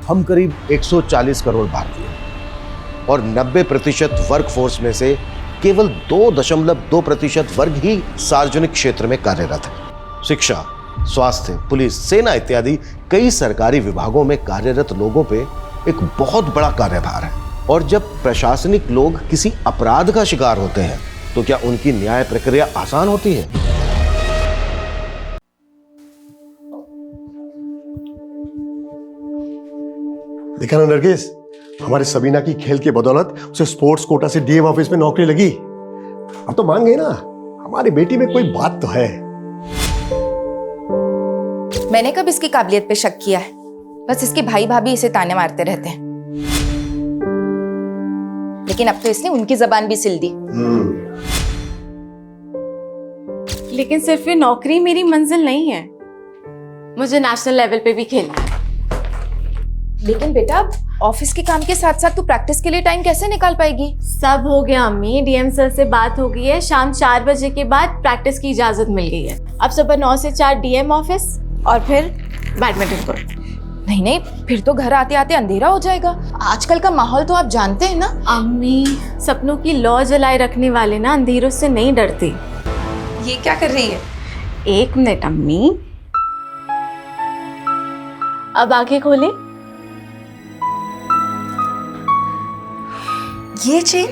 हम करीब 140 करोड़ भारतीय और 90% वर्कफोर्स में से केवल 2.2% वर्ग ही सार्वजनिक क्षेत्र में कार्यरत है। शिक्षा, स्वास्थ्य, पुलिस, सेना इत्यादि कई सरकारी विभागों में कार्यरत लोगों पे एक बहुत बड़ा कार्यभार है। और जब प्रशासनिक लोग किसी अपराध का शिकार होते हैं तो क्या उनकी न्याय प्रक्रिया आसान होती है? देखा ना नरगिस, हमारे सबीना की खेल के बदौलत उसे स्पोर्ट्स कोटा से डीएम ऑफिस में नौकरी लगी। अब तो मान गए ना, हमारी बेटी में कोई बात तो है। मैंने कब इसकी काबिलियत पे शक किया है? बस इसके भाई भाभी इसे ताने मारते रहते हैं। लेकिन अब तो इसने उनकी जबान भी सिल दी। लेकिन सिर्फ ये नौकरी मेरी मंजिल नहीं है, मुझे नेशनल लेवल पे भी खेलना है। लेकिन बेटा, ऑफिस के काम के साथ साथ तू प्रैक्टिस के लिए टाइम कैसे निकाल पाएगी? सब हो गया अम्मी, डीएम सर से बात हो गई है, शाम 4 बजे के बाद प्रैक्टिस की इजाजत मिल गई है। अब सुबह 9 से 4 डीएम ऑफिस और फिर बैडमिंटन कोर्ट। नहीं, फिर तो घर आते आते अंधेरा हो जाएगा। आजकल का माहौल तो आप जानते हैं ना। अम्मी, सपनों की लौ जलाए रखने वाले ना अंधेरों से नहीं डरते। ये क्या कर रही है? 1 मिनट अम्मी, अब आंखें खोले। ये चेन?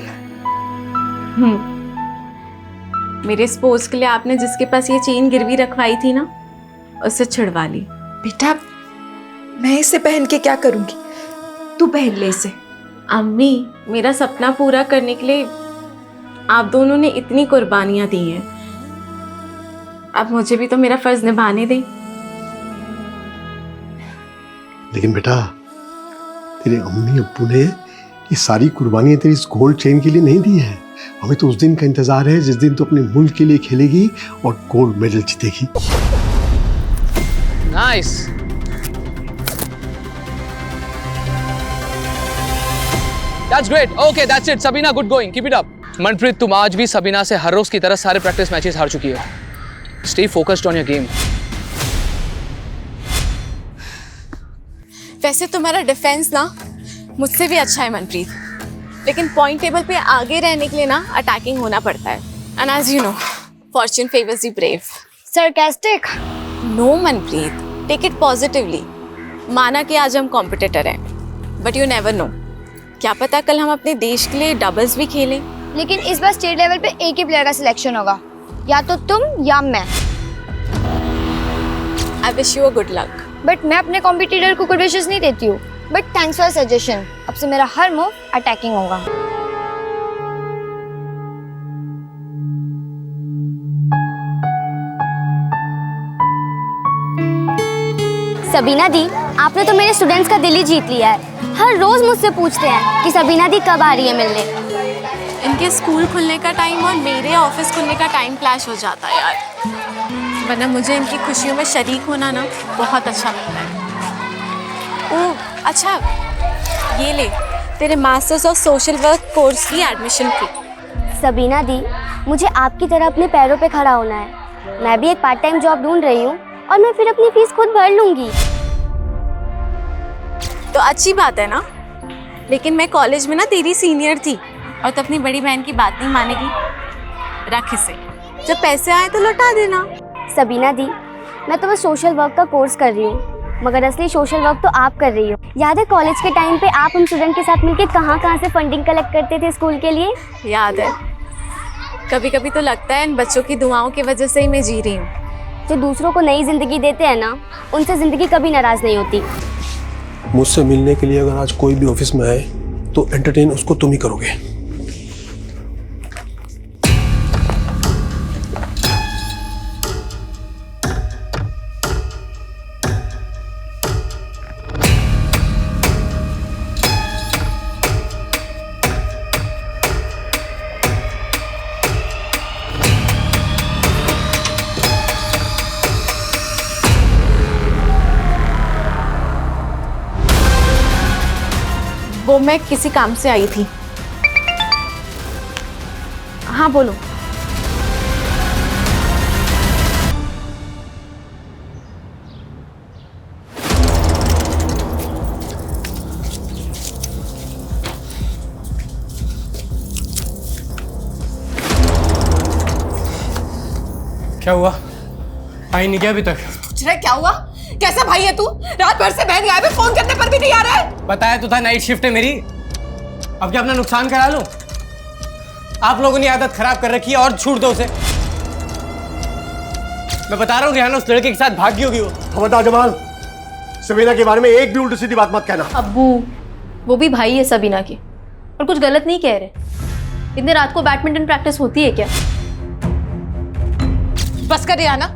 मेरे स्पोर्ट्स के लिए आपने जिसके पास ये चेन गिरवी रखवाई थी ना, उससे छुड़वा ली। बेटा, मैं इसे पहन के क्या करूंगी? तू पहन ले इसे। अम्मी, मेरा सपना पूरा करने के लिए आप दोनों ने इतनी कुर्बानियां दी हैं, अब मुझे भी तो मेरा फर्ज निभाने दें। लेकिन बेटा, तेरे अम्मी अब्बू ने ये सारी कुर्बानियां तेरी इस गोल्ड चेन के लिए नहीं दी है। हमें तो उस दिन का इंतजार है जिस दिन तू अपने मुल्क के लिए खेलेगी और गोल्ड मेडल जीतेगी। Nice. That's great. Okay, that's it. Sabina, good going. Keep it up. Manpreet, तुम आज भी सबीना से हर रोज की तरह सारे प्रैक्टिस मैचेस हार चुकी हो। Stay focused on your game. वैसे तुम्हारा डिफेंस ना मुझसे भी अच्छा है मनप्रीत, लेकिन पॉइंट टेबल पे आगे रहने के लिए ना अटैकिंग होना पड़ता है। And as you know, fortune favours the brave. Sarcastic? No Manpreet, take it positively. माना कि आज हम कॉम्पिटिटर हैं, बट यू नेवर नो, क्या पता कल हम अपने देश के लिए डबल्स भी खेलें। लेकिन इस बार स्टेट लेवल पे एक ही प्लेयर का सिलेक्शन होगा, या तो तुम या मैं। I wish you a good luck. But मैं अपने कॉम्पिटिटर को गुड विशेस नहीं देती हूँ। But thanks for suggestion. अब से मेरा हर मूव अटैकिंग होगा। सबीना दी, आपने तो मेरे स्टूडेंट्स का दिल ही जीत लिया है। हर रोज मुझसे पूछते हैं कि सबीना दी कब आ रही है मिलने। इनके स्कूल खुलने का टाइम और मेरे ऑफिस खुलने का टाइम क्लैश हो जाता है यार, वरना मुझे इनकी खुशियों में शरीक होना ना बहुत अच्छा लगता है। ओह अच्छा, ये ले तेरे masters of social work course की एडमिशन फी। सबीना दी, मुझे आपकी तरह अपने पैरों पे खड़ा होना है। मैं भी एक पार्ट टाइम जॉब ढूंढ रही हूँ और मैं फिर अपनी फीस खुद भर लूंगी। तो अच्छी बात है ना, लेकिन मैं कॉलेज में ना तेरी सीनियर थी और तो अपनी बड़ी बहन की बात नहीं मानेगी। रख इसे, जब पैसे आए तो लौटा देना। सबीना दी, मैं तो बस सोशल वर्क का कोर्स कर रही हूँ, मगर असली सोशल वर्क तो आप कर रही हो। याद है कॉलेज के टाइम पे आप हम स्टूडेंट के साथ मिलकर कहाँ से फंडिंग कलेक्ट करते थे स्कूल के लिए? याद है। कभी कभी तो लगता है इन बच्चों की दुआओं की वजह से ही मैं जी रही हूँ। जो दूसरों को नई जिंदगी देते हैं ना, उनसे जिंदगी कभी नाराज नहीं होती। मुझसे मिलने के लिए अगर आज कोई भी ऑफिस में आए तो एंटरटेन उसको तुम ही करोगे। वो मैं किसी काम से आई थी। हाँ बोलो। क्या हुआ? आई नहीं क्या अभी तक? पूछ रहा है क्या हुआ? कैसा भाई है तू? रात भर से बहन गायब है, फोन करने पर भी नहीं आ रहा है। बताया तो था नाइट शिफ्ट है मेरी। अब क्या अपना नुकसान करा लूं? आप लोगों ने आदत खराब कर रखी है और छूट दो उसे। मैं बता रहा हूँ रिहाना उस लड़के के साथ भागी होगी वो। खबरदार जमाल, सबीना के बारे में एक भी उल्टी सीधी बात मत कहना। अब्बू, वो भी भाई है सबीना की और कुछ गलत नहीं कह रहे। इतने रात को बैडमिंटन प्रैक्टिस होती है क्या? बस कर रिहाना,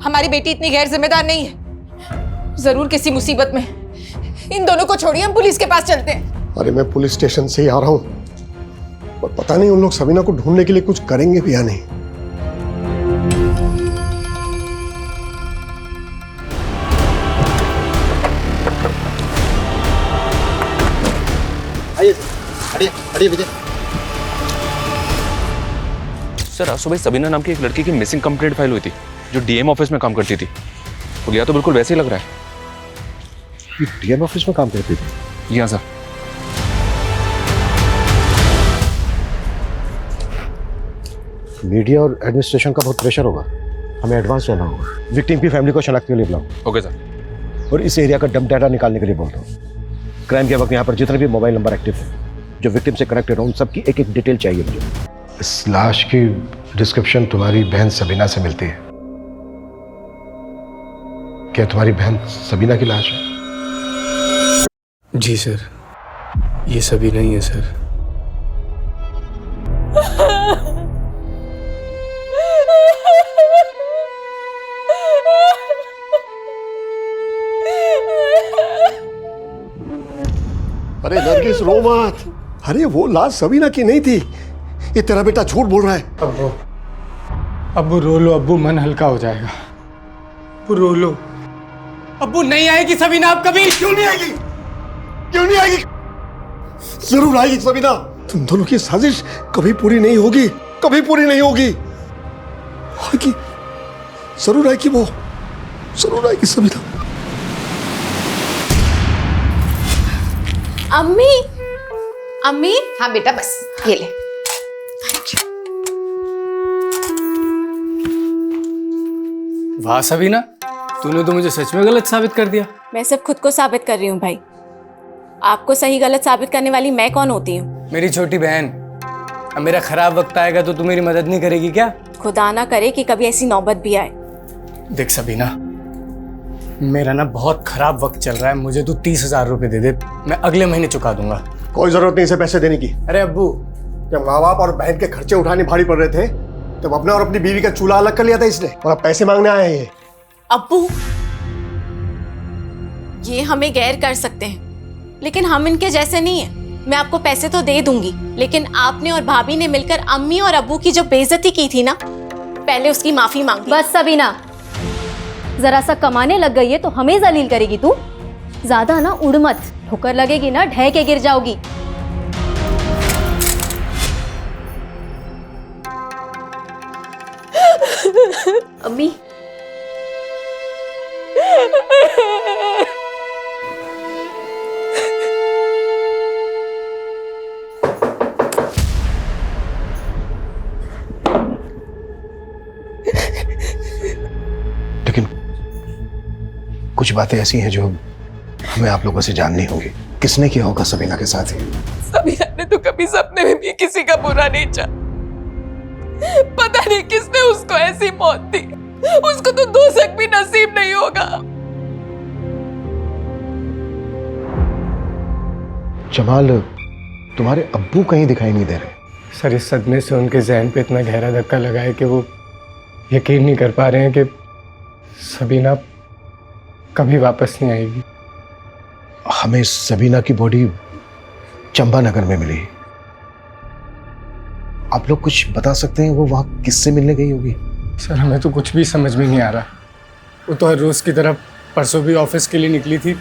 हमारी बेटी इतनी गैर जिम्मेदार नहीं है। जरूर किसी मुसीबत में। इन दोनों को छोड़िए, हम पुलिस के पास चलते हैं। अरे मैं पुलिस स्टेशन से ही आ रहा हूँ, पर पता नहीं उन लोग सबीना को ढूंढने के लिए कुछ करेंगे भी या नहीं। सर आज सुबह सबीना नाम की एक लड़की की मिसिंग कंप्लेंट फाइल हुई थी जो डीएम ऑफिस में काम करती थी। पुलिया तो बिल्कुल वैसे ही लग रहा है। डीएम ऑफिस में काम करती थी? जी हाँ सर। मीडिया और एडमिनिस्ट्रेशन का बहुत प्रेशर होगा, हमें एडवांस रहना होगा। विक्टिम की फैमिली को शनाख्त के लिए बुलाओ। Okay sir. और इस एरिया का डंप डाटा निकालने के लिए बोल दो। क्राइम के वक्त यहाँ पर जितने भी मोबाइल नंबर एक्टिव हैं जो विक्टिम से कनेक्टेड हो, उन सबकी एक एक डिटेल चाहिए मुझे। इस लाश की डिस्क्रिप्शन तुम्हारी बहन सबीना से मिलती है। क्या तुम्हारी बहन सबीना की लाश है? जी सर, ये सभी नहीं है सर। अरे नरगिस रो मत। अरे वो लाश सबीना की नहीं थी, ये तेरा बेटा झूठ बोल रहा है। अब्बू रो लो अब्बू, मन हल्का हो जाएगा। अब्बू रो लो। अब्बू नहीं आएगी सबीना अब कभी। क्यों नहीं आएगी? क्यों नहीं आएगी? जरूर आएगी सबीना। तुम दोनों की साजिश कभी पूरी नहीं होगी, कभी पूरी नहीं होगी। आएगी, जरूर आएगी, वो जरूर आएगी सबीना। अम्मी, अम्मी। हाँ बेटा, बस ये ले। वाह सबीना, तूने तो मुझे सच में गलत साबित कर दिया। मैं सिर्फ खुद को साबित कर रही हूँ भाई। आपको सही गलत साबित करने वाली मैं कौन होती हूँ? मेरी छोटी बहन, अब मेरा खराब वक्त आएगा तो तू मेरी मदद नहीं करेगी क्या? खुदा ना करे कि कभी ऐसी नौबत भी आए। देख सबीना, मेरा ना बहुत खराब वक्त चल रहा है, मुझे तू 30,000 रुपए दे दे, मैं अगले महीने चुका दूंगा। कोई जरूरत नहीं इसे पैसे देने की। अरे अब्बू, जब माँ बाप और बहन के खर्चे उठाने भारी पड़ रहे थे तब अपने और अपनी बीवी का चूल्हा अलग कर लिया था इसने, और अब पैसे मांगने आए हैं ये। अब्बू, ये हमें गैर कर सकते हैं लेकिन हम इनके जैसे नहीं हैं। मैं आपको पैसे तो दे दूंगी, लेकिन आपने और भाभी ने मिलकर अम्मी और अब्बू की जो बेइज्जती की थी ना, पहले उसकी माफी मांगी। बस सबीना, जरा सा कमाने लग गई है तो हमें जलील करेगी तू। ज्यादा ना उड़ मत, ठोकर लगेगी ना ढह के गिर जाओगी। अम्मी, लेकिन कुछ बातें ऐसी हैं जो हमें आप लोगों से जाननी होगी। किसने किया होगा सबीना के साथ ही? सबीना ने तो कभी सपने में भी किसी का बुरा नहीं चाहा। पता नहीं किसने उसको ऐसी मौत दी, उसको तो दोज़ख भी नसीब नहीं होगा। जमाल, तुम्हारे अब्बू कहीं दिखाई नहीं दे रहे। सर इस सदमे से उनके जहन पे इतना गहरा धक्का लगा है कि वो यकीन नहीं कर पा रहे हैं कि सबीना कभी वापस नहीं आएगी। हमें सबीना की बॉडी चंपानगर में मिली। आप लोग कुछ बता सकते हैं वो वहां किससे मिलने गई होगी? सर हमें तो कुछ भी समझ में नहीं आ रहा। वो तो हर रोज की तरह परसों भी ऑफिस के लिए निकली थी।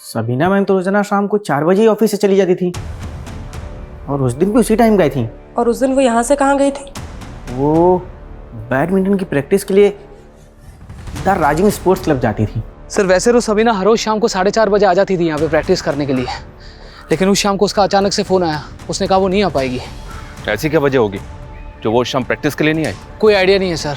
सबीना मैम तो रोजाना शाम को 4 बजे ही ऑफिस से चली जाती थी और उस दिन भी उसी टाइम गई थी। और उस दिन वो यहाँ से कहाँ गई थी? वो बैडमिंटन की प्रैक्टिस के लिए द राजिंग स्पोर्ट्स क्लब जाती थी। सर वैसे तो सबीना हर रोज शाम को 4:30 बजे आ जाती थी यहाँ पे प्रैक्टिस करने के लिए, लेकिन उस शाम को उसका अचानक से फ़ोन आया, उसने कहा वो नहीं आ पाएगी। ऐसी क्या वजह होगी? जो वो शाम प्रैक्टिस के लिए नहीं आई? कोई आइडिया नहीं है सर।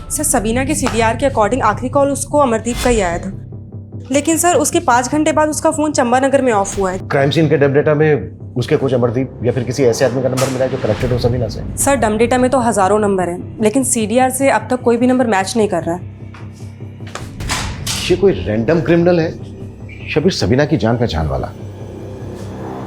सर सबीना के सीडीआर के अकॉर्डिंग आखिरी कॉल उसको अमरदीप का ही आया था, लेकिन सर उसके 5 घंटे बाद उसका फ़ोन चंबानगर में ऑफ हुआ है। क्राइम सीन के डब डेटा में उसके कोच अमरदीप या फिर किसी ऐसे आदमी का नंबर मिला है जो कनेक्टेड हो सबीना से? सर डम डेटा में तो हज़ारों नंबर हैं, लेकिन सीडीआर से अब तक कोई भी नंबर मैच नहीं कर रहा है। ये कोई रैंडम क्रिमिनल है या फिर सबीना की जान पहचान वाला?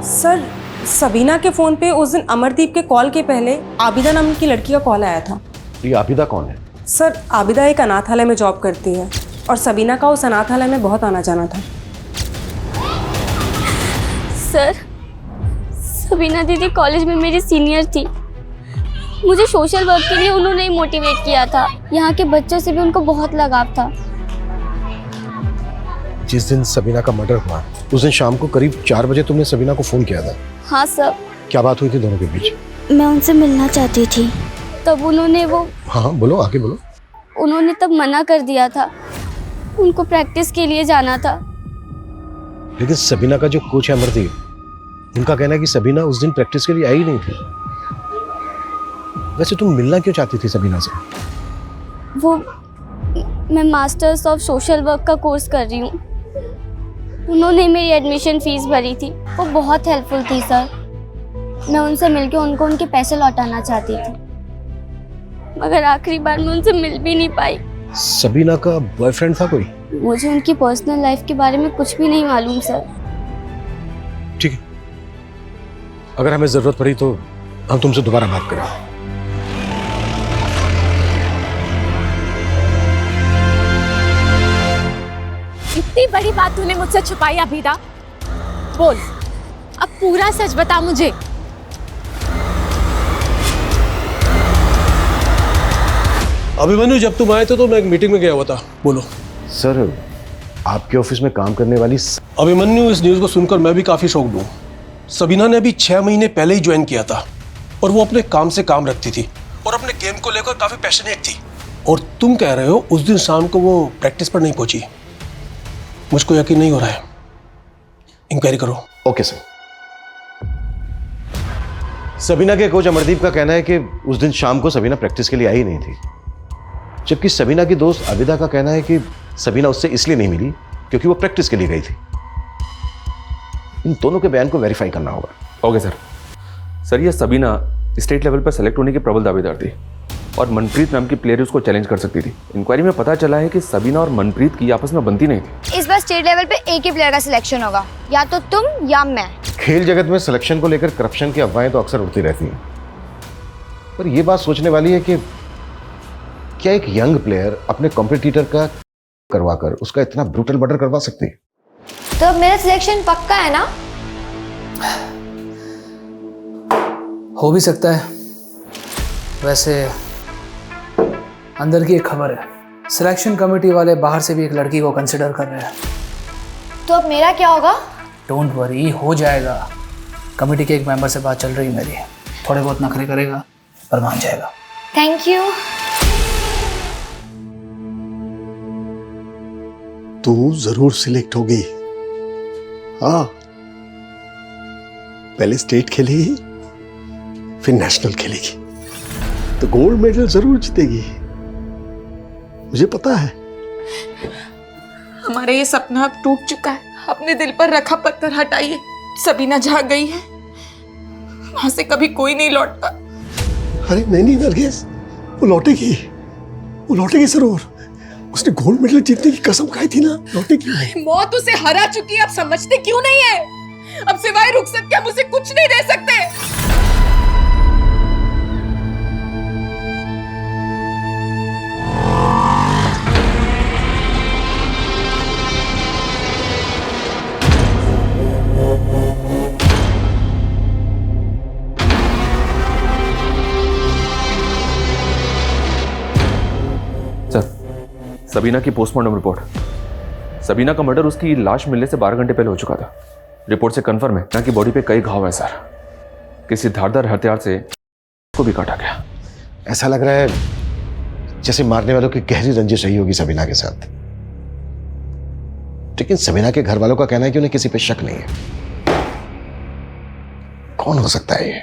सर सबीना के फ़ोन पे उस दिन अमरदीप के कॉल के पहले आबिदा नाम की लड़की का कॉल आया था। ये आबिदा कौन है? सर आबिदा एक अनाथालय में जॉब करती है और सबीना का उस अनाथालय में बहुत आना जाना था। सर सबीना दीदी कॉलेज में मेरी सीनियर थी। मुझे सोशल वर्क के लिए उन्होंने ही मोटिवेट किया था। यहाँ के बच्चों से भी उनको बहुत लगाव था। जिस दिन सबीना का मर्डर हुआ उस दिन शाम को करीब 4 बजे तुमने सबीना को फोन किया था? हाँ सर। क्या बात हुई थी दोनों के बीच? मैं उनसे मिलना चाहती थी, तब उन्होंने हाँ बोलो, आगे बोलो। उन्होंने तब मना कर दिया था, उनको प्रैक्टिस के लिए जाना था। लेकिन सबीना का जो कोच है अमरदीप, उनका कहना है कि सबीना उस दिन प्रैक्टिस के लिए आई नहीं थी। वैसे तुम मिलना क्यों चाहती थी सबीना से? मैं मास्टर्स ऑफ सोशल वर्क का कोर्स कर रही हूँ। उन्होंने मेरी एडमिशन फीस भरी थी, वो बहुत हेल्पफुल थी सर। मैं उनसे मिलके उनको उनके पैसे लौटाना चाहती थी, मगर आखिरी बार मैं उनसे मिल भी नहीं पाई। सबीना का बॉयफ्रेंड था कोई? मुझे उनकी पर्सनल लाइफ के बारे में कुछ भी नहीं मालूम सर। ठीक है, अगर हमें जरूरत पड़ी तो हम तुमसे दोबारा बात करें। इतनी बड़ी बात तूने मुझसे छुपाई अभिदा, बोल अब पूरा सच बता मुझे। अभिमन्यु, जब तुम आए थे तो मैं एक मीटिंग में गया हुआ था। बोलो। सर आपके ऑफिस में काम करने वाली अभिमन्यु, इस न्यूज़ को सुनकर मैं भी काफ़ी शॉक्ड हूँ। सबीना ने अभी 6 महीने पहले ही ज्वाइन किया था और वो अपने काम से काम रखती थी और अपने गेम को लेकर काफ़ी पैशनेट थी। और तुम कह रहे हो उस दिन शाम को वो प्रैक्टिस पर नहीं पहुंची। मुझको यकीन नहीं हो रहा है। इंक्वायरी करो। Okay sir. सबीना के कोच अमरदीप का कहना है कि उस दिन शाम को सबीना प्रैक्टिस के लिए आई नहीं थी, जबकि सबीना की दोस्त आबिदा का कहना है कि सबीना उससे इसलिए नहीं मिली क्योंकि वो प्रैक्टिस के लिए गई थी। इन दोनों के बयान को वेरीफाई करना होगा। Okay sir. सर ये सबीना स्टेट लेवल पर सेलेक्ट होने की प्रबल दावेदार थी और मनप्रीत नाम की प्लेयर उसको चैलेंज कर सकती थी। इंक्वायरी में पता चला है कि सबीना और मनप्रीत की आपस में बनती नहीं थी। इस बार स्टेट लेवल पे एक ही प्लेयर का सिलेक्शन होगा, या तो तुम या मैं। खेल जगत में सिलेक्शन को लेकर करप्शन की अफवाहें तो अक्सर उड़ती रहती हैं, पर यह बात सोचने वाली है कि क्या एक यंग प्लेयर अपने कॉम्पिटिटर का करवाकर उसका इतना ब्रूटल मर्डर करवा सकती है? तो मेरा सिलेक्शन पक्का है ना? हो भी सकता है। वैसे अंदर की एक खबर है, सिलेक्शन कमेटी वाले बाहर से भी एक लड़की को कंसिडर कर रहे हैं। तो अब मेरा क्या होगा? डोंट वरी, हो जाएगा। कमेटी के एक मेंबर से बात चल रही है मेरी, थोड़े बहुत नखरे करेगा पर मान जाएगा। Thank you. तू जरूर सिलेक्ट होगी। हाँ, पहले स्टेट खेलेगी फिर नेशनल खेलेगी तो गोल्ड मेडल जरूर जीतेगी, मुझे पता है। हमारा ये सपना अब टूट चुका है। अपने दिल पर रखा पत्थर हटाइए। सबीना जहाँ गई है वहां से कभी कोई नहीं लौटता। अरे नहीं नरगिस, वो लौटेगी जरूर। उसने गोल्ड मेडल जीतने की कसम खाई थी ना, लौटेगी। मौत उसे हरा चुकी है, अब समझते क्यों नहीं है? अब सिवाय रुखसत के हम उसे कुछ नहीं दे सकते। सबीना की पोस्टमार्टम रिपोर्ट। सबीना का मर्डर उसकी लाश मिलने से 12 घंटे पहले हो चुका था। रिपोर्ट से कंफर्म है ना कि बॉडी पे कई घाव है सर। किसी धारदार हथियार से को भी काटा गया। ऐसा लग रहा है जैसे मारने वालों की गहरी रंजिश रही होगी सबीना के साथ। लेकिन सबीना के घर वालों का कहना है कि उन्हें किसी पे शक नहीं है। कौन हो सकता है ये?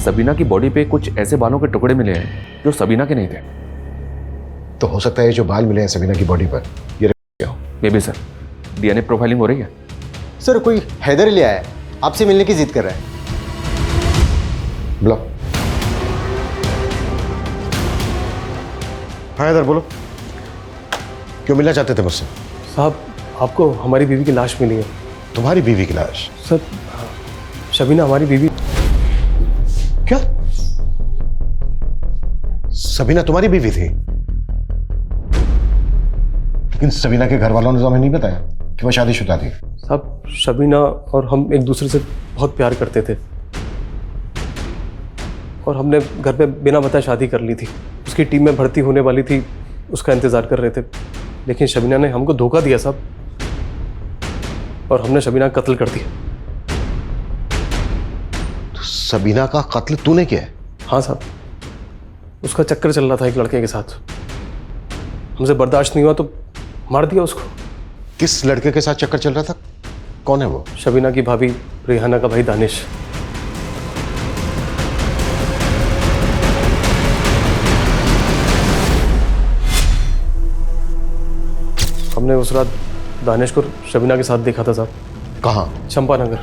सबीना की बॉडी पे कुछ ऐसे बालों के टुकड़े मिले हैं जो सबीना के नहीं थे। तो हो सकता है जो बाल मिले हैं सबीना की बॉडी पर ये हो। May be sir, DNA profiling हो रही है। सर कोई हैदर ले आया है, आपसे मिलने की जिद कर रहा है। बुलाओ। हाँ इधर बोलो, क्यों मिलना चाहते थे मुझसे? साहब आपको हमारी बीवी की लाश मिली है। तुम्हारी बीवी की लाश? सर शबीना हमारी बीवी। क्या सबीना तुम्हारी बीवी थी? लेकिन सबीना के घर वालों ने तो हमें नहीं बताया कि वो शादीशुदा थी। साहब शबीना और हम एक दूसरे से बहुत प्यार करते थे और हमने घर पे बिना बताए शादी कर ली थी। उसकी टीम में भर्ती होने वाली थी, उसका इंतज़ार कर रहे थे, लेकिन शबीना ने हमको धोखा दिया साहब और हमने शबीना का कत्ल कर दिया। तो सबीना का कत्ल तूने किया है? हाँ साहब, उसका चक्कर चल रहा था एक लड़के के साथ, हमसे बर्दाश्त नहीं हुआ तो मार दिया उसको। किस लड़के के साथ चक्कर चल रहा था? कौन है वो? शबीना की भाभी रेहाना का भाई दानिश। हमने उस रात दानिश को शबीना के साथ देखा था साहब। कहाँ? चंपानगर।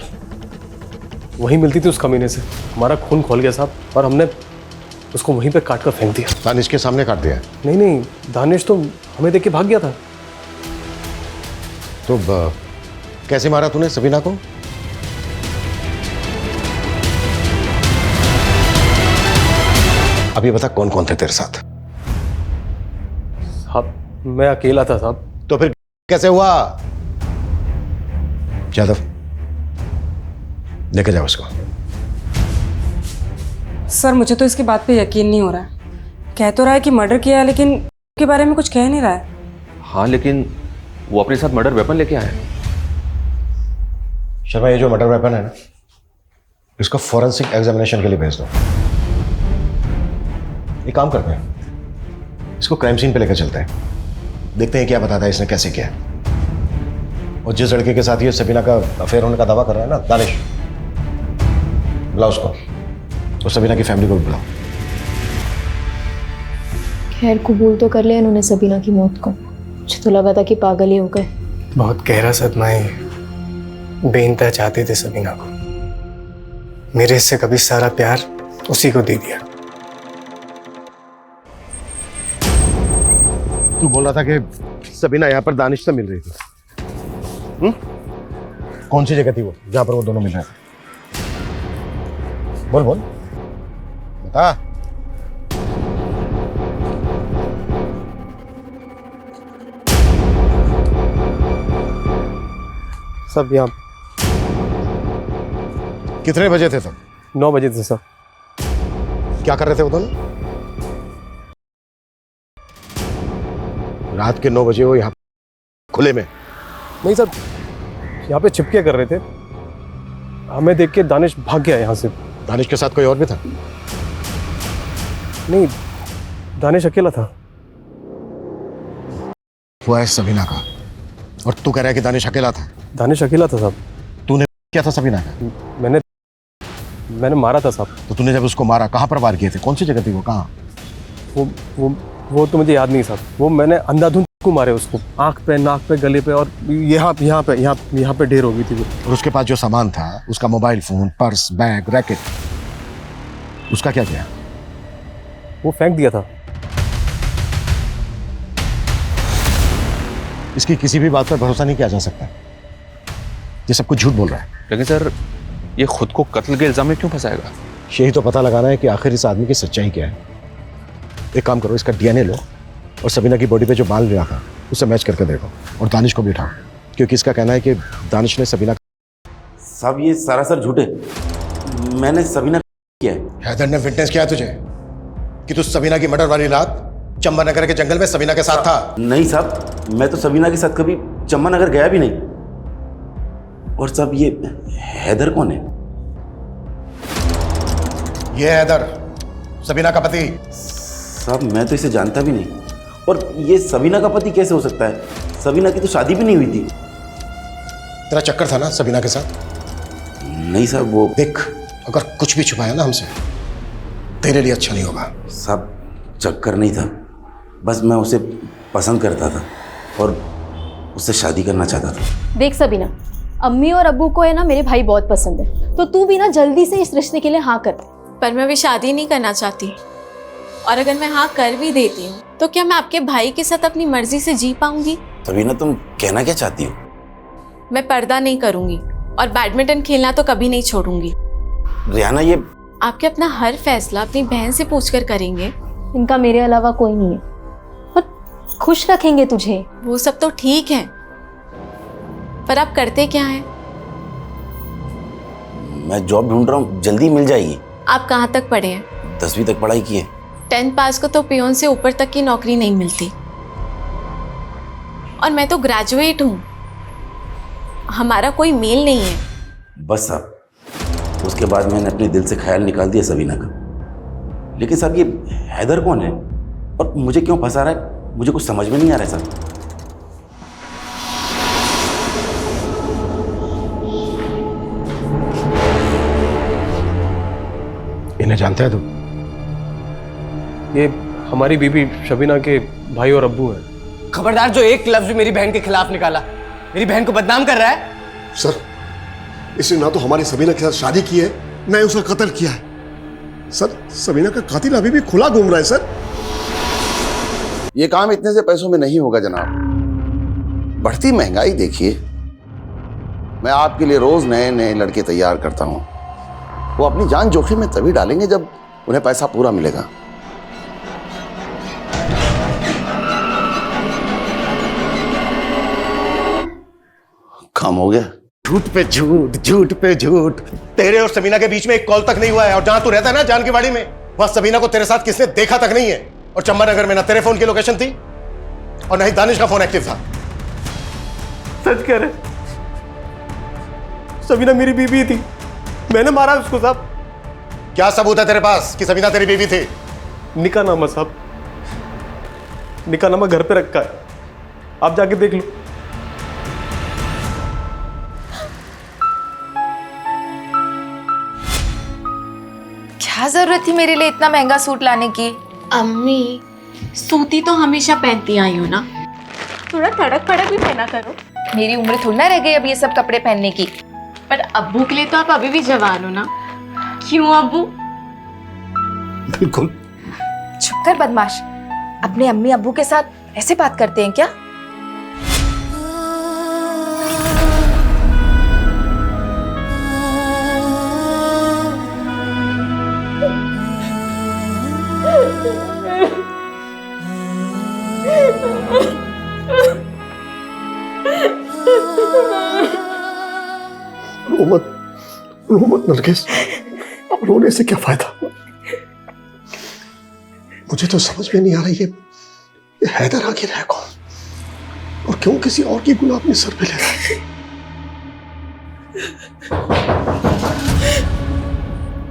वहीं मिलती थी उस कमीने से। हमारा खून खोल गया साहब और हमने उसको वहीं पे काट कर फेंक दिया। दानिश के सामने काट दिया? नहीं नहीं, दानिश तो हमें देख के भाग गया था। तो कैसे मारा तूने सबीना को? अभी बता कौन कौन थे तेरे साथ? साहब मैं अकेला था साहब। तो फिर कैसे हुआ? यादव लेके जाओ उसको। सर मुझे तो इसकी बात पे यकीन नहीं हो रहा है। कह तो रहा है कि मर्डर किया है, लेकिन उसके बारे में कुछ कह नहीं रहा है। हाँ लेकिन वो अपने साथ मर्डर वेपन लेके आया है। शर्मा ये जो मर्डर वेपन है ना, इसको फॉरेंसिक एग्जामिनेशन के लिए भेज दो। एक काम करते हैं, इसको क्राइम सीन पे लेकर चलते हैं, देखते हैं क्या बताता है इसने कैसे किया। और जिस लड़के के साथ ये सबीना का अफेयर होने का दावा कर रहा है ना, दानिश, बुलाओ उसको और सबीना की फैमिली को भी बुलाओ। खैर कबूल तो कर लिया इन्होंने सबीना की मौत को। मुझे तो लगा था कि पागल ही हो गए। बहुत गहरा सदमा है, बेइंतहा चाहते थे सबीना को। मेरे हिस्से का भी सारा प्यार उसी को दे दिया। तू बोल रहा था कि सबीना यहाँ पर दानिश से मिल रही थी। कौन सी जगह थी वो जहाँ पर वो दोनों मिल रहे थे? बोल बोल बता। सब यहाँ कितने बजे थे तुम? 9 बजे थे सर। क्या कर रहे थे वो दोनों? रात के 9 बजे वो यहाँ खुले में? नहीं सर, यहाँ पे छिपके कर रहे थे। हमें देख के दानिश भाग गया यहाँ से। दानिश के साथ कोई और भी था? नहीं, दानिश अकेला था। हुआ है सबीना का और तू कह रहा है कि दानिश अकेला था? दानिश अकेला था साहब। तूने क्या था सबीना का? मैंने मारा था साहब। तो तूने जब उसको मारा कहाँ पर वार किए थे? कौन सी जगह थी वो? कहाँ? वो तो मुझे याद नहीं साहब। वो मैंने अंधाधुंध को मारे उसको, आंख पे, नाक पे, गले पे और यहाँ पे ढेर हो गई थी वो। और उसके पास जो सामान था, उसका mobile phone, purse, bag, racket, उसका क्या किया? वो फेंक दिया था। इसकी किसी भी बात पर भरोसा नहीं किया जा सकता। ये सब कुछ झूठ बोल रहा है। लेकिन सर ये खुद को कत्ल के इल्जाम में क्यों फंसाएगा? यही तो पता लगाना है कि आखिर इस आदमी की सच्चाई क्या है। एक काम करो, इसका डीएनए लो और सबीना की बॉडी पे जो बाल मिला था उससे मैच करके देखो और दानिश को भी उठाओ, क्योंकि इसका कहना है कि दानिश ने सबीना। साहब ये सरासर झूठे, मैंने सबीना किया है। हैदर ने विटनेस किया तुझे कि तू सबीना की मर्डर वाली रात चंपानगर के जंगल में सबीना के साथ था? नहीं साहब, मैं तो सबीना के साथ कभी चंपानगर गया भी नहीं। और साहब ये हैदर कौन है? ये है हैदर, सबीना का पति। साहब मैं तो इसे जानता भी नहीं, और ये सबीना का पति कैसे हो सकता है? सबीना की तो शादी भी नहीं हुई थी। तेरा चक्कर था ना सबीना के साथ? नहीं साहब, वो देख, अगर कुछ भी छुपाया ना हमसे, तेरे लिए अच्छा नहीं होगा। साहब चक्कर नहीं था, बस मैं उसे पसंद करता था और उससे शादी करना चाहता था। देख सबीना, अम्मी और अब्बू को है ना मेरे भाई बहुत पसंद है, तो तू भी ना जल्दी से इस रिश्ते के लिए हाँ कर दे। पर मैं भी शादी नहीं करना चाहती, और अगर मैं हाँ कर भी देती हूँ तो क्या मैं आपके भाई के साथ अपनी मर्जी से जी पाऊंगी? सबीना तुम कहना क्या चाहती हो? मैं पर्दा नहीं करूंगी और बैडमिंटन खेलना तो कभी नहीं छोड़ूंगी। रियाना, ये आपके अपना हर फैसला अपनी बहन से पूछकर करेंगे। इनका मेरे अलावा कोई नहीं है और खुश रखेंगे तुझे। वो सब तो ठीक है, पर आप करते क्या हैं? मैं जॉब ढूंढ रहा हूँ, जल्दी मिल जाएगी। आप कहाँ तक पढ़े हैं? 10वीं तक पढ़ाई की है। 10th पास को तो पियोन से ऊपर तक की नौकरी नहीं मिलती, और मैं तो ग्रेजुएट हूँ। हमारा कोई मेल नहीं है। बस साहब, उसके बाद मैंने अपने दिल से ख्याल निकाल दिया सबीना का। लेकिन साहब ये हैदर कौन है और मुझे क्यों फंसा रहा है, मुझे कुछ समझ में नहीं आ रहा है साहब। इन्हें जानते हैं तुम? ये हमारी बीबी शबीना के भाई और अब्बू हैं। खबरदार, जो एक लफ्ज मेरी बहन के खिलाफ निकाला, मेरी बहन को बदनाम कर रहा है। सर, इसने ना तो हमारी सबीना के साथ शादी की है, ना ही उसका कत्ल किया है। सर, सबीना का कातिल अभी भी खुला घूम रहा है सर। ये काम इतने से पैसों में नहीं होगा जनाब। बढ़ती महंगाई देखिए, मैं आपके लिए रोज नए नए लड़के तैयार करता हूं। वो अपनी जान जोखिम में तभी डालेंगे जब उन्हें पैसा पूरा मिलेगा। काम हो गया। झूठ पे झूठ, झूठ पे झूठ। तेरे और सबीना के बीच में एक कॉल तक नहीं हुआ है, और जहां तू रहता है ना जानकीवाड़ी में, वहां सबीना को तेरे साथ किसने देखा तक नहीं है। और चंबा नगर में ना तेरे फोन की लोकेशन थी और ना ही दानिश का फोन एक्टिव था। सच कह रहे, सबीना मेरी बीबी थी, मैंने मारा उसको साहब। क्या सबूत है तेरे पास कि सबीना तेरी बीवी थी? निकाहनामा साहब, निकाहनामा घर पे रखा है, आप जाके देख लो। क्या जरूरत थी मेरे लिए इतना महंगा सूट लाने की? अम्मी, सूती तो हमेशा पहनती आई हो ना, थोड़ा तड़क फड़क भी पहना करो। मेरी उम्र थोड़ी ना रह गई अब ये सब कपड़े पहनने की। पर अब्बू के लिए तो आप अभी भी जवान हो ना, क्यों अब्बू? बिल्कुल। चुप कर बदमाश, अपने अम्मी अब्बू के साथ ऐसे बात करते हैं क्या? रो मत नरगिस, अब रोने से क्या फायदा? मुझे तो समझ में नहीं आ रही ये हैदर आखिर है कौन, और क्यों किसी और की गुनाह अपने सर पे ले रहा है?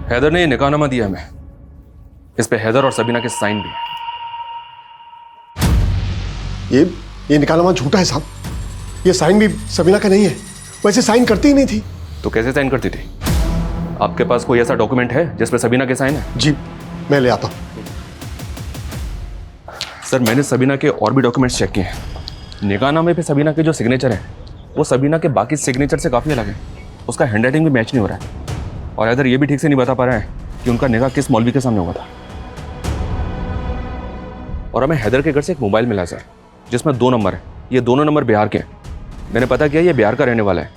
हैदर ने ये निकाहनामा दिया हमें, इस पे हैदर और सबीना के साइन भी। ये निकाहनामा झूठा है साहब, ये साइन भी सबीना का नहीं है, वैसे साइन करती ही नहीं थी। तो कैसे साइन करती थी? आपके पास कोई ऐसा डॉक्यूमेंट है जिस पे सबीना के साइन है? जी, मैं ले आता हूं। सर, मैंने सबीना के और भी डॉक्यूमेंट्स चेक किए हैं। निकाहनामे पे सबीना के जो सिग्नेचर है वो सबीना के बाकी सिग्नेचर से काफ़ी अलग है। उसका हैंडराइटिंग भी मैच नहीं हो रहा है, और हैदर ये भी ठीक से नहीं बता पा रहा है कि उनका निकाह किस मौलवी के सामने हुआ था। और हमें हैदर के घर से एक मोबाइल मिला सर, जिसमें 2 नंबर है। ये दोनों नंबर बिहार के हैं। मैंने पता किया ये बिहार का रहने वाला है।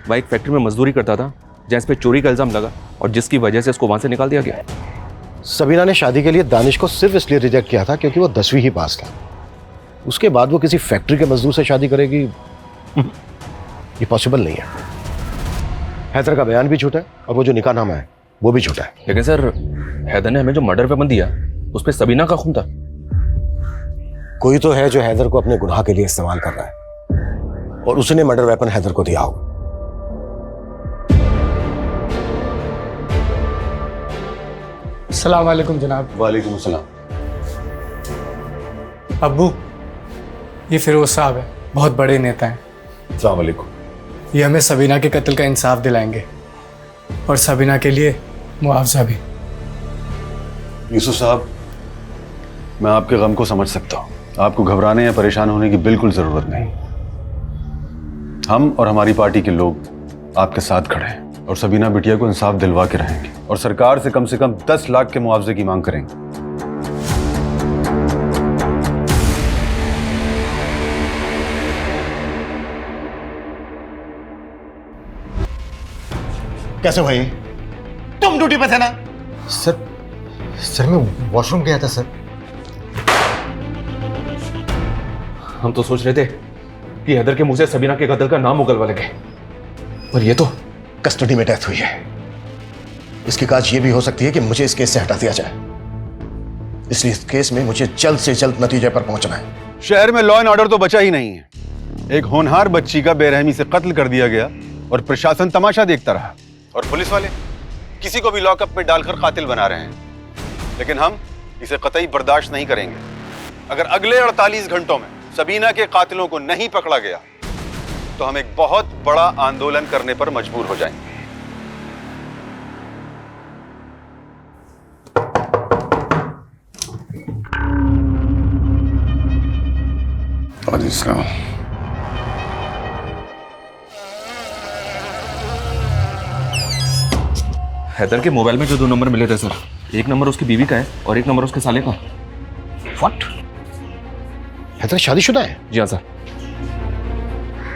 वह एक फैक्ट्री में मजदूरी करता था जहाँ इस पर चोरी का इल्ज़ाम लगा, और जिसकी वजह से इसको वहाँ से निकाल दिया गया। सबीना ने शादी के लिए दानिश को सिर्फ इसलिए रिजेक्ट किया था क्योंकि वो 10वीं ही पास था। उसके बाद वो किसी फैक्ट्री के मजदूर से शादी करेगी, ये पॉसिबल नहीं है। हैदर का बयान भी झूठा है और वो जो निकाहनामा है वो भी झूठा है। लेकिन सर, हैदर ने हमें जो मर्डर वेपन दिया उस पर सबीना का खून था। कोई तो है जो हैदर को अपने गुनाह के लिए इस्तेमाल कर रहा है, और उसने मर्डर वेपन हैदर को दिया होगा। अस्सलाम वालेकुम जनाब। वालेकुम अस्सलाम। अब्बू, ये फिरोज साहब है, बहुत बड़े नेता हैं। अस्सलाम वालेकुम। ये हमें सबीना के कत्ल का इंसाफ दिलाएंगे और सबीना के लिए मुआवजा भी। यूसुफ साहब, मैं आपके गम को समझ सकता हूँ। आपको घबराने या परेशान होने की बिल्कुल ज़रूरत नहीं। हम और हमारी पार्टी के लोग आपके साथ खड़े हैं और सबीना बिटिया को इंसाफ दिलवा के रहेंगे और सरकार से कम 10 लाख के मुआवजे की मांग करेंगे। कैसे हुई? तुम ड्यूटी पे थे ना? सर मैं वॉशरूम गया था सर। हम तो सोच रहे थे कि हैदर के मुंह से सबीना के कत्ल का नाम उगलवा लगे, और ये तो कस्टडी में डेथ हुई है। इसकी काज ये भी हो सकती है कि मुझे इस केस से हटा दिया जाए, इसलिए इस केस में मुझे जल्द से जल्द नतीजे पर पहुंचना है। शहर में लॉ एंड ऑर्डर तो बचा ही नहीं है। एक होनहार बच्ची का बेरहमी से कत्ल कर दिया गया और प्रशासन तमाशा देखता रहा, और पुलिस वाले किसी को भी लॉकअप में डालकर कातिल बना रहे हैं। लेकिन हम इसे कतई बर्दाश्त नहीं करेंगे। अगर अगले 48 घंटों में सबीना के कातिलों को नहीं पकड़ा गया तो हम एक बहुत बड़ा आंदोलन करने पर मजबूर हो जाएंगे। हैदर के मोबाइल में जो 2 नंबर मिले थे सर, एक नंबर उसकी बीवी का है और एक नंबर उसके साले का। व्हाट? हैदर शादीशुदा है? जी हाँ सर।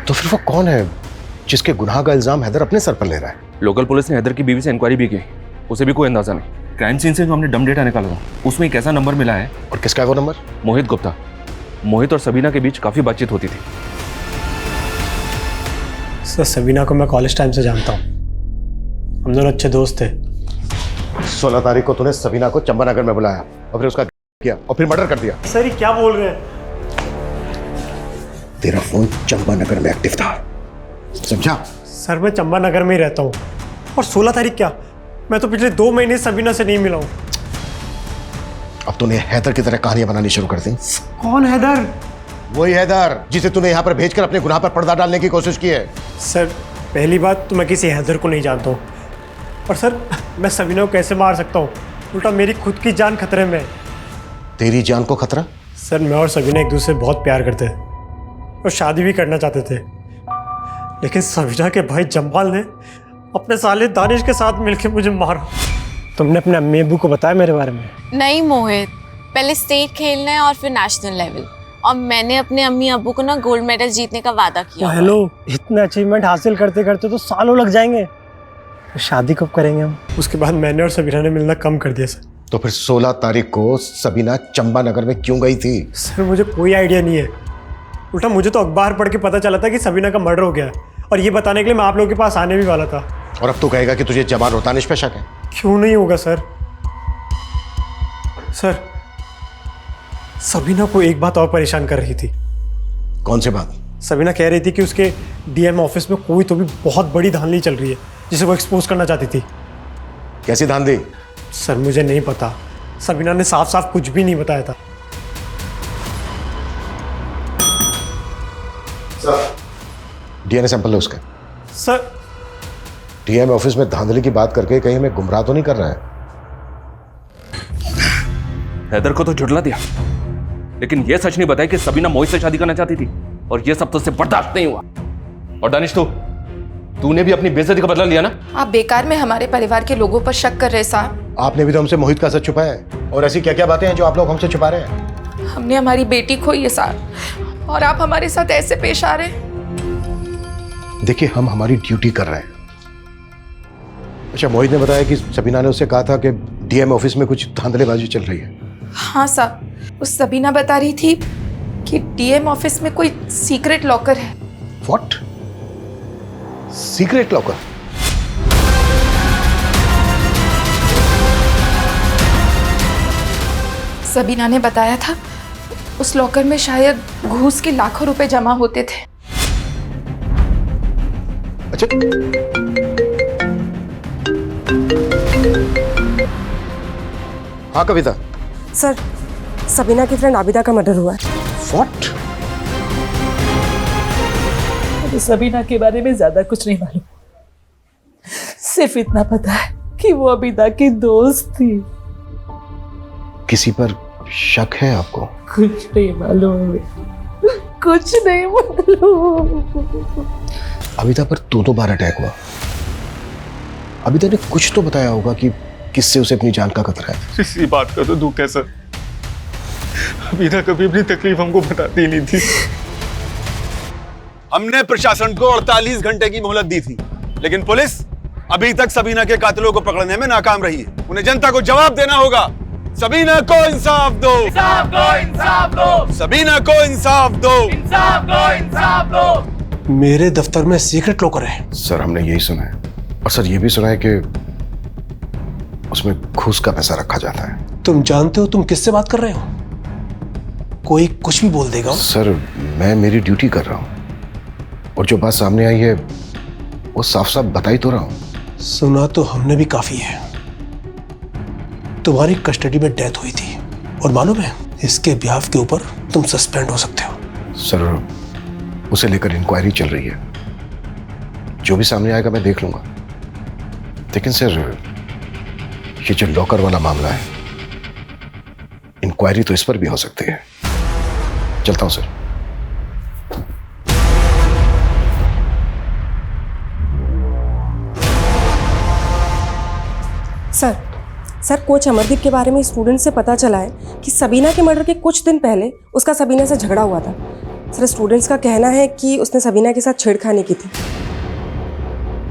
तो फिर वो कौन है जिसके गुनाह का इल्जाम हैदर अपने सर पर ले रहा है? लोकल पुलिस ने हैदर की बीवी से इंक्वायरी भी की, उसे भी कोई अंदाजा नहीं। क्राइम सीन से जो हमने डम डेटा निकाला था उसमें एक ऐसा नंबर मिला है। और किसका है वो नंबर? मोहित गुप्ता। मोहित और सबीना के बीच काफी बातचीत होती थी। सर सबीना को मैं कॉलेज टाइम से जानता हूँ, हम दोनों अच्छे दोस्त थे। 16 तारीख को तूने सबीना को चंपानगर में बुलाया और फिर उसका किया और फिर मर्डर कर दिया। सर ये क्या बोल रहे हैं? तेरा फोन चंपानगर में एक्टिव था, समझा? सर मैं चंपानगर में ही रहता हूँ। और 16 तारीख क्या, मैं तो पिछले 2 महीने सबीना से नहीं मिला हूँ। अब तूने हैदर की तरह कहानियां बनानी शुरू कर दी। कौन हैदर? वही हैदर जिसे तूने यहाँ पर भेजकर अपने गुनाह पर पर्दा डालने की कोशिश की है। सर पहली बात तो मैं किसी हैदर को नहीं जानता हूँ, और सर मैं सबीना को कैसे मार सकता हूँ? उल्टा मेरी खुद की जान खतरे में है। तेरी जान को खतरा? सर मैं और सबीना एक दूसरे बहुत प्यार करते हैं और शादी भी करना चाहते थे, लेकिन सबीना के भाई जम्बाल ने अपने साले दानिश के साथ मिलकर मुझे मारा। तुमने अपने अम्मी अब्बू को बताया मेरे बारे में? नहीं मोहित, पहले स्टेट खेलना है और फिर नेशनल लेवल, और मैंने अपने अम्मी अब्बू को ना गोल्ड मेडल जीतने का वादा किया। हेलो, इतने अचीवमेंट हासिल करते करते तो सालों लग जाएंगे, तो शादी कब करेंगे हम? उसके बाद मैंने और सबीना ने मिलना कम कर दिया सर। तो फिर 16 तारीख को सबीना चंपानगर में क्यों गई थी? सर मुझे कोई आइडिया नहीं है, उल्टा मुझे तो अखबार पढ़ के पता चला था कि सबीना का मर्डर हो गया है, और ये बताने के लिए मैं आप लोगों के पास आने भी वाला था। और अब तू कहेगा कि तुझे जबान और दानिश पे शक है? क्यों नहीं होगा सर। सर सबीना को एक बात और परेशान कर रही थी। कौन सी बात? सबीना कह रही थी कि उसके डीएम ऑफिस में कोई तो भी बहुत बड़ी धांधली चल रही है जिसे वो एक्सपोज करना चाहती थी। कैसी धांधली? सर मुझे नहीं पता, सबीना ने साफ साफ कुछ भी नहीं बताया था। सर डीएनए सैंपल लो उसका। सर डीएम ऑफिस में धांधली की बात करके कहीं हमें गुमराह तो नहीं कर रहा है? हैदर को तो झुठला दिया, लेकिन यह सच नहीं बताया कि सबीना मोहित से शादी करना चाहती थी, और यह सब तो उससे बर्दाश्त नहीं हुआ। और दानिश तूने भी अपनी बेइज्जती का बदला लिया ना? आप बेकार में हमारे परिवार के लोगों पर शक कर रहे साहब। आपने भी तो हमसे मोहित का सच छुपाया है, और ऐसी क्या क्या बातें हैं जो आप लोग हमसे छुपा रहे हैं? हमने हमारी बेटी खोई है साहब, और आप हमारे साथ ऐसे पेश आ रहे हैं। देखिए हम हमारी ड्यूटी कर रहे हैं। अच्छा, मोहित ने बताया कि सबीना ने उससे कहा था कि डीएम ऑफिस में कुछ धांधलेबाजी चल रही है। हाँ साहब, उस सबीना बता रही थी कि डीएम ऑफिस में कोई सीक्रेट लॉकर है। व्हाट? Secret locker? सबीना ने बताया था उस लॉकर में शायद घूस के लाखों रुपए जमा होते थे। अच्छा, हाँ कविता। सर, सबीना की फ्रेंड आबिदा का मर्डर हुआ है। What? मुझे सबीना के बारे में ज्यादा कुछ नहीं मालूम, सिर्फ इतना पता है कि वो आबिदा की दोस्त थी। किसी पर शक है आपको? कुछ नहीं मालूम, कुछ नहीं मालूम। अबिदा पर दो बार अटैक हुआ। अबिदा ने कुछ तो बताया होगा कि किससे उसे अपनी जान का खतरा है। इसी बात का तो दुख है सर, अबिदा कभी अपनी तकलीफ हमको बताती ही नहीं थी। हमने प्रशासन को 48 घंटे की मोहलत दी थी, लेकिन पुलिस अभी तक सबीना के कातिलों को पकड़ने में नाकाम रही है। उन्हें जनता को जवाब देना होगा। सबीना को इंसाफ दो, इंसाफ दो, इंसाफ दो, सबीना को इंसाफ दो, इंसाफ दो, इंसाफ दो। मेरे दफ्तर में सीक्रेट लॉकर है। सर हमने यही सुना है, और सर ये भी सुना है कि उसमें घूस का पैसा रखा जाता है। तुम जानते हो तुम किससे बात कर रहे हो? कोई कुछ भी बोल देगा। सर मैं मेरी ड्यूटी कर रहा हूँ, और जो बात सामने आई है वो साफ साफ बता ही तो रहा हूँ। सुना तो हमने भी काफी है। तुम्हारी कस्टडी में डेथ हुई थी, और मालूम है इसके बिहाफ के ऊपर तुम सस्पेंड हो सकते हो। सर उसे लेकर इंक्वायरी चल रही है, जो भी सामने आएगा मैं देख लूंगा। लेकिन सर ये जो लॉकर वाला मामला है, इंक्वायरी तो इस पर भी हो सकती है। चलता हूं सर। सर, कोच अमरदीप के बारे में स्टूडेंट से पता चला है कि सबीना के मर्डर के कुछ दिन पहले उसका सबीना से झगड़ा हुआ था। सर, स्टूडेंट्स का कहना है कि उसने सबीना के साथ छेड़खानी की थी।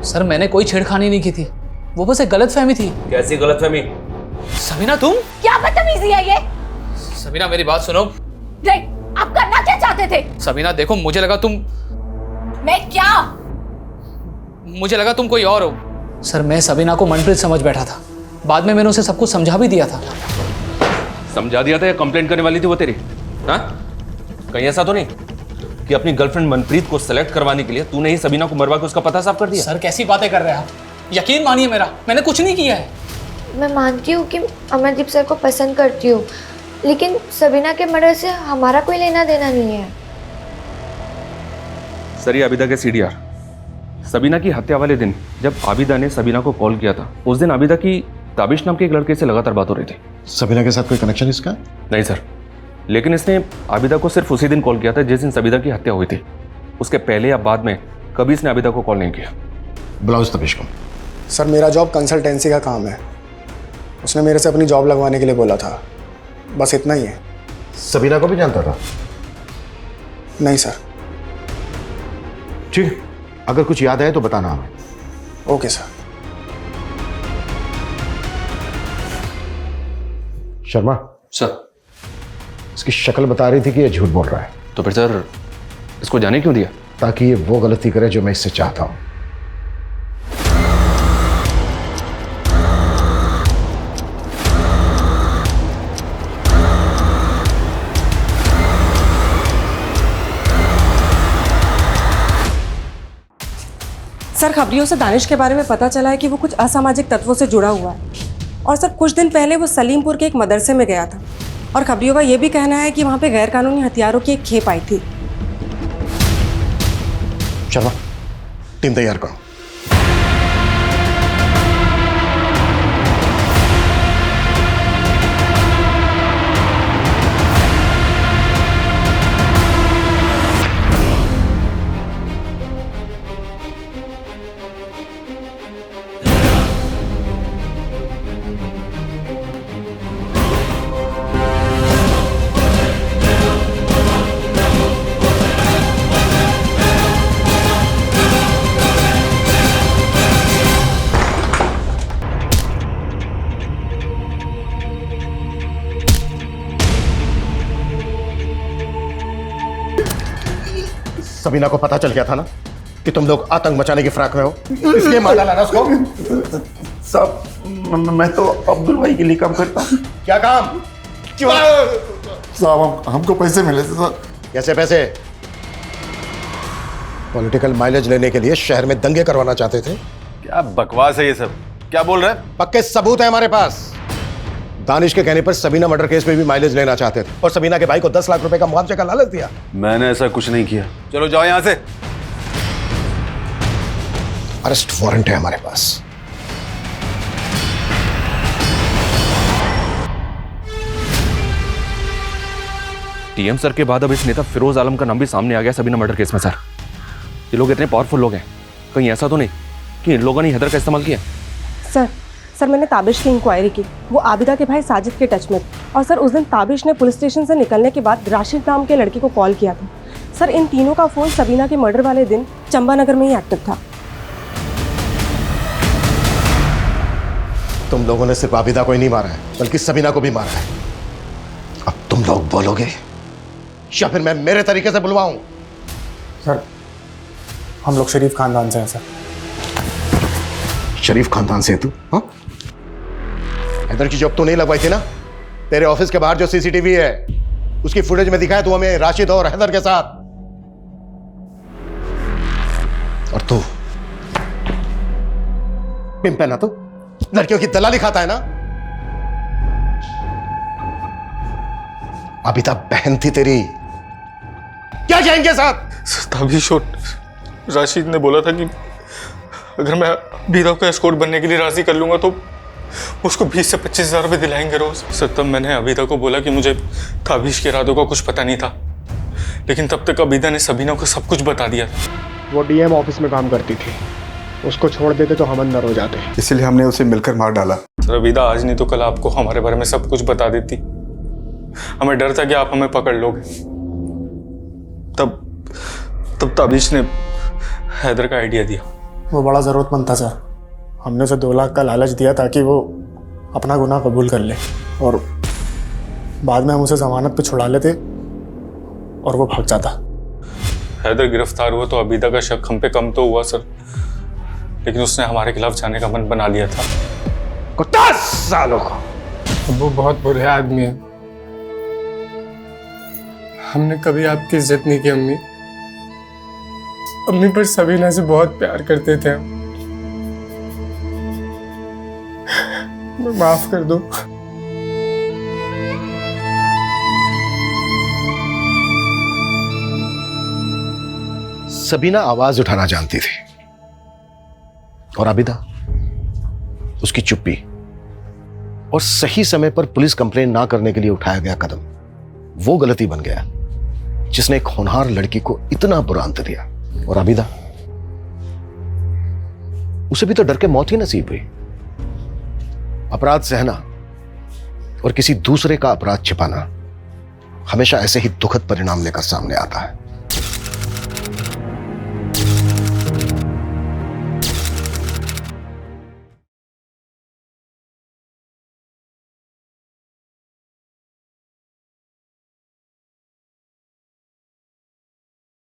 सर मैंने कोई छेड़खानी नहीं की थी, वो बस एक गलतफहमी थी। कैसी गलतफहमी? सबीना तुम? क्या बदतमीजी है ये? सबीना मेरी बात सुनो। आप करना क्या चाहते थे? सबीना देखो, मुझे लगा तुम। मैं क्या? मुझे लगा तुम कोई और हो। सर मैं सबीना को मनप्रीत समझ बैठा था, बाद में मैंने उसे सब कुछ समझा भी दिया था। समझा दिया था या कंप्लेंट करने वाली थी वो तेरी? हाँ, कहीं ऐसा तो नहीं कि अपनी गर्लफ्रेंड मनप्रीत को सेलेक्ट करवाने के लिए तूने ही सबीना को मरवा के उसका पता साफ कर दिया? सर कैसी बातें कर रहे हैं आप? यकीन मानिए मेरा, मैंने कुछ नहीं किया है। मैं मानती हूँ कि अमरदीप सर को पसंद करती हूँ, लेकिन सबीना के मर्डर से हमारा कोई लेना देना नहीं है। सर ये आबिदा के CDR। सबीना की हत्या वाले दिन जब आबिदा ने सबीना को कॉल किया था, उस दिन आबिदा की ताबिश नाम के एक लड़के से लगातार बात हो रही थी। सबीना के साथ कोई कनेक्शन इसका? नहीं सर, लेकिन इसने आबिदा को सिर्फ उसी दिन कॉल किया था जिस दिन सबीना की हत्या हुई थी। उसके पहले या बाद में कभी इसने आबिदा को कॉल नहीं किया। ब्लाउज तबिश को। सर मेरा जॉब कंसल्टेंसी का काम है, उसने मेरे से अपनी जॉब लगवाने के लिए बोला था, बस इतना ही है। सबीना को भी जानता था? नहीं सर। ठीक, अगर कुछ याद आए तो बताना हमें। Okay sir. शर्मा सर, इसकी शक्ल बता रही थी कि ये झूठ बोल रहा है। तो फिर सर इसको जाने क्यों दिया? ताकि ये वो गलती करे जो मैं इससे चाहता हूं। सर, खबरियों से दानिश के बारे में पता चला है कि वो कुछ असामाजिक तत्वों से जुड़ा हुआ है, और सर कुछ दिन पहले वो सलीमपुर के एक मदरसे में गया था, और खबरियों का ये भी कहना है कि वहाँ पे गैरकानूनी हथियारों की एक खेप आई थी। शर्मा, टीम तैयार करो। सबीना को पता चल गया था ना कि तुम लोग आतंक मचाने की फिराक में हो, इसलिए मार डाला ना उसको। साहब मैं तो अब्दुल भाई के लिए काम करता हूँ। क्या काम? क्यों? साहब हमको पैसे मिले थे सर। कैसे पैसे? पॉलिटिकल माइलेज लेने के लिए शहर में दंगे करवाना चाहते थे? क्या बकवास है ये सब? क्या बोल रहे हैं? पक्के सबूत है हमारे पास। दानिश के कहने पर सबीना मर्डर केस में भी माइलेज लेना चाहते थे और सबीना के भाई को 10 लाख रुपए का मुआवजे का लालच दिया। मैंने ऐसा कुछ नहीं किया। चलो जाओ यहां से। अरेस्ट वारंट है हमारे पास। टीएम सर के बाद अब इस नेता फिरोज आलम का नाम भी सामने आ गया सबीना मर्डर केस में। सर, ये लोग इतने पावरफुल लोग हैं, कहीं ऐसा तो नहीं कि इन लोगों ने हैदर का इस्तेमाल किया? सर मैंने ताबिश की इंक्वायरी की, वो आबिदा के भाई साजिद के टच में थे। और सर उस दिन ताबिश ने पुलिस स्टेशन से निकलने के बाद राशिद नाम के लड़के को कॉल किया था। सर इन तीनों का फ़ोन सबीना के मर्डर वाले दिन चंबानगर में ही एक्टिव था। तुम लोगों ने सिर्फ आबिदा को ही नहीं मारा है, बल्कि सबीना को भी मारा है। अब तुम लोग बोलोगे या फिर मैं मेरे तरीके से बुलवाऊं? सर हम लोग शरीफ खानदान से हैं सर। शरीफ खानदान से है तू? हाँ, हैदर की जॉब तो नहीं लगवाई थी ना? तेरे ऑफिस के बाहर जो सीसीटीवी है उसकी फुटेज में दिखाया तू हमें राशिद और हैदर के साथ। और तू पिंप है ना, तू लड़कियों की दलाली खाता है ना? आबिदा बहन थी तेरी, क्या जाएंगे साथ? ताबिश और राशिद ने बोला था कि अगर मैं आबिदा को एस्कॉर्ट बनने के लिए राजी कर लूंगा तो उसको 20 से 25 हज़ार रुपये दिलाएंगे रोज। सर तब मैंने आबिदा को बोला कि मुझे ताबिश के इरादों का कुछ पता नहीं था, लेकिन तब तक आबिदा ने सबीना को सब कुछ बता दिया था। वो डीएम ऑफिस में काम करती थी, उसको छोड़ देते तो हम अंदर हो जाते, इसलिए हमने उसे मिलकर मार डाला। सर आबिदा आज नहीं तो कल आपको हमारे बारे में सब कुछ बता देती। हमें डर था कि आप हमें पकड़ लोगे। तब ताबिश ने हैदर का आइडिया दिया। वो बड़ा ज़रूरतमंद था सर, हमने उसे 2 लाख का लालच दिया ताकि वो अपना गुनाह कबूल कर ले, और बाद में हम उसे जमानत पे छुड़ा लेते और वो भाग जाता। हैदर गिरफ्तार हुआ तो आबिदा का शक हम पे कम तो हुआ सर, लेकिन उसने हमारे खिलाफ जाने का मन बना लिया था। कुत्ता सालों को। वो बहुत बुरे आदमी है। हमने कभी आपकी इज्जत नहीं की अम्मी। अम्मी पर सबीना से बहुत प्यार करते थे हम। माफ कर दो। सबीना आवाज उठाना जानती थी और आबिदा उसकी चुप्पी और सही समय पर पुलिस कंप्लेंट ना करने के लिए उठाया गया कदम वो गलती बन गया जिसने एक होनहार लड़की को इतना बुरा अंत दिया। और आबिदा, उसे भी तो डर के मौत ही नसीब हुई। अपराध सहना और किसी दूसरे का अपराध छिपाना हमेशा ऐसे ही दुखद परिणाम लेकर सामने आता है।